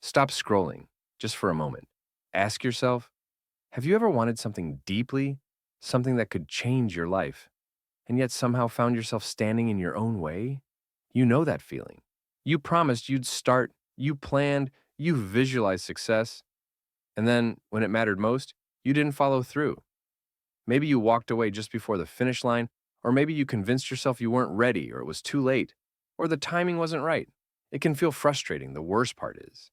Stop scrolling just for a moment. Ask yourself, have you ever wanted something deeply, something that could change your life, and yet somehow found yourself standing in your own way? You know that feeling. You promised you'd start, you planned, you visualized success, and then when it mattered most, you didn't follow through. Maybe you walked away just before the finish line, or maybe you convinced yourself you weren't ready, or it was too late, or the timing wasn't right. It can feel frustrating. The worst part is,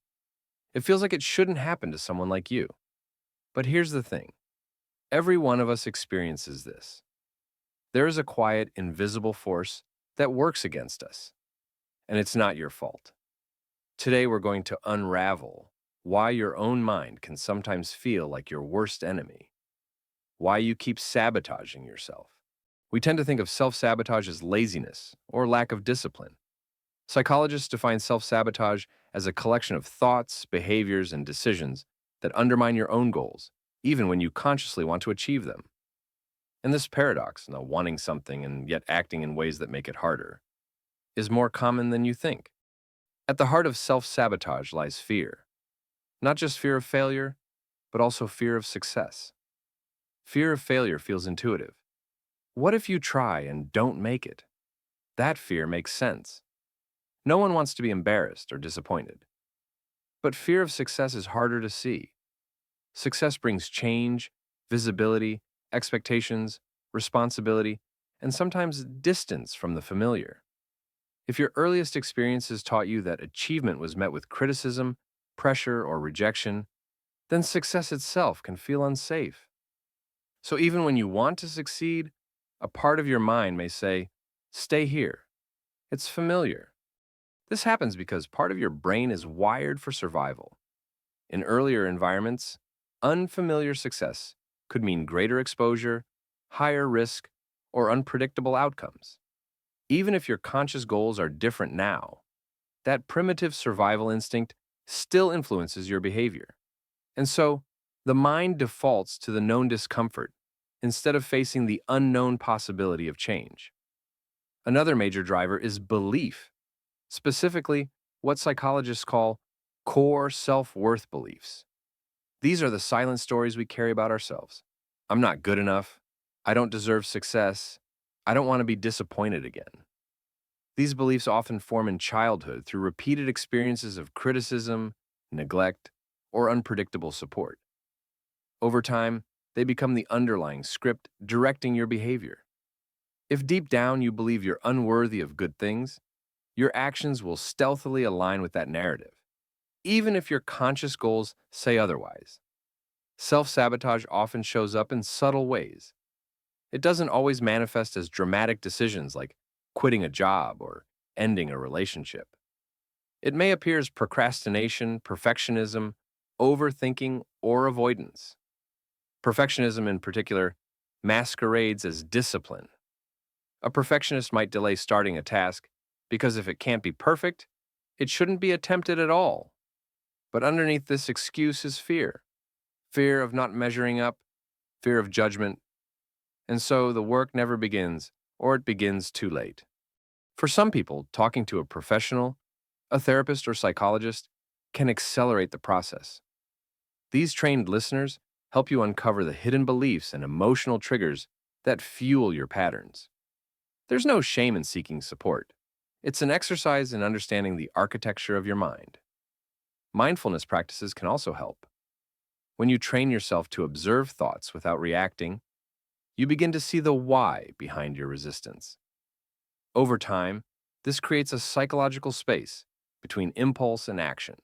it feels like it shouldn't happen to someone like you. But here's the thing, every one of us experiences this. There is a quiet, invisible force that works against us, and it's not your fault. Today, we're going to unravel why your own mind can sometimes feel like your worst enemy, why you keep sabotaging yourself. We tend to think of self-sabotage as laziness or lack of discipline. Psychologists define self-sabotage as a collection of thoughts, behaviors, and decisions that undermine your own goals, even when you consciously want to achieve them. And this paradox, wanting something and yet acting in ways that make it harder, is more common than you think. At the heart of self-sabotage lies fear. Not just fear of failure, but also fear of success. Fear of failure feels intuitive. What if you try and don't make it? That fear makes sense. No one wants to be embarrassed or disappointed. But fear of success is harder to see. Success brings change, visibility, expectations, responsibility, and sometimes distance from the familiar. If your earliest experiences taught you that achievement was met with criticism, pressure, or rejection, then success itself can feel unsafe. So even when you want to succeed, a part of your mind may say, stay here. It's familiar. This happens because part of your brain is wired for survival. In earlier environments, unfamiliar success could mean greater exposure, higher risk, or unpredictable outcomes. Even if your conscious goals are different now, that primitive survival instinct still influences your behavior. And so, the mind defaults to the known discomfort instead of facing the unknown possibility of change. Another major driver is belief, specifically what psychologists call core self-worth beliefs. These are the silent stories we carry about ourselves. I'm not good enough. I don't deserve success. I don't want to be disappointed again. These beliefs often form in childhood through repeated experiences of criticism, neglect, or unpredictable support. Over time, they become the underlying script directing your behavior. If deep down you believe you're unworthy of good things, your actions will stealthily align with that narrative, even if your conscious goals say otherwise. Self-sabotage often shows up in subtle ways. It doesn't always manifest as dramatic decisions like quitting a job or ending a relationship. It may appear as procrastination, perfectionism, overthinking, or avoidance. Perfectionism, in particular, masquerades as discipline. A perfectionist might delay starting a task because if it can't be perfect, it shouldn't be attempted at all. But underneath this excuse is fear. Fear of not measuring up, fear of judgment, and so the work never begins, or it begins too late. For some people, talking to a professional, a therapist or psychologist, can accelerate the process. These trained listeners help you uncover the hidden beliefs and emotional triggers that fuel your patterns. There's no shame in seeking support. It's an exercise in understanding the architecture of your mind. Mindfulness practices can also help. When you train yourself to observe thoughts without reacting, you begin to see the why behind your resistance. Over time, this creates a psychological space between impulse and action,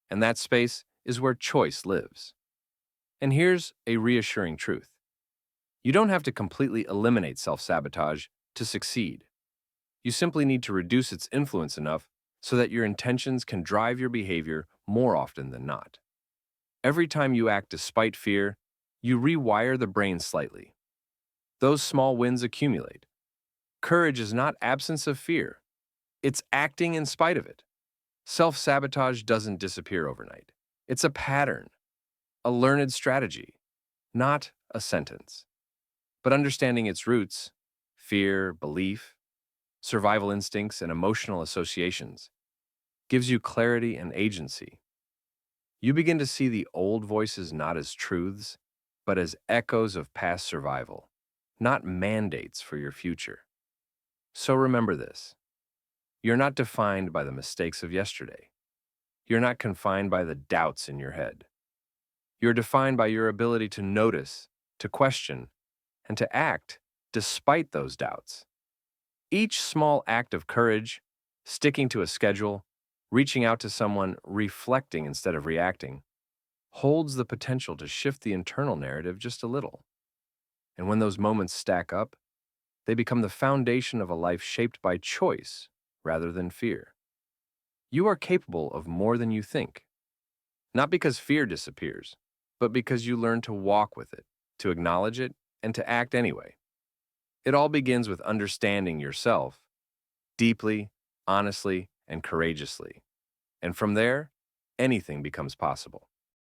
and that space is where choice lives. And here's a reassuring truth. You don't have to completely eliminate self-sabotage to succeed. You simply need to reduce its influence enough so that your intentions can drive your behavior more often than not. Every time you act despite fear, you rewire the brain slightly. Those small wins accumulate. Courage is not absence of fear. It's acting in spite of it. Self-sabotage doesn't disappear overnight. It's a pattern, a learned strategy, not a sentence. But understanding its roots, fear, belief, survival instincts, and emotional associations, gives you clarity and agency. You begin to see the old voices not as truths, but as echoes of past survival, not mandates for your future. So remember this: you're not defined by the mistakes of yesterday. You're not confined by the doubts in your head. You're defined by your ability to notice, to question, and to act despite those doubts. Each small act of courage, sticking to a schedule, reaching out to someone, reflecting instead of reacting, holds the potential to shift the internal narrative just a little. And when those moments stack up, they become the foundation of a life shaped by choice rather than fear. You are capable of more than you think, not because fear disappears, but because you learn to walk with it, to acknowledge it, and to act anyway. It all begins with understanding yourself deeply, honestly, and courageously. And from there, anything becomes possible.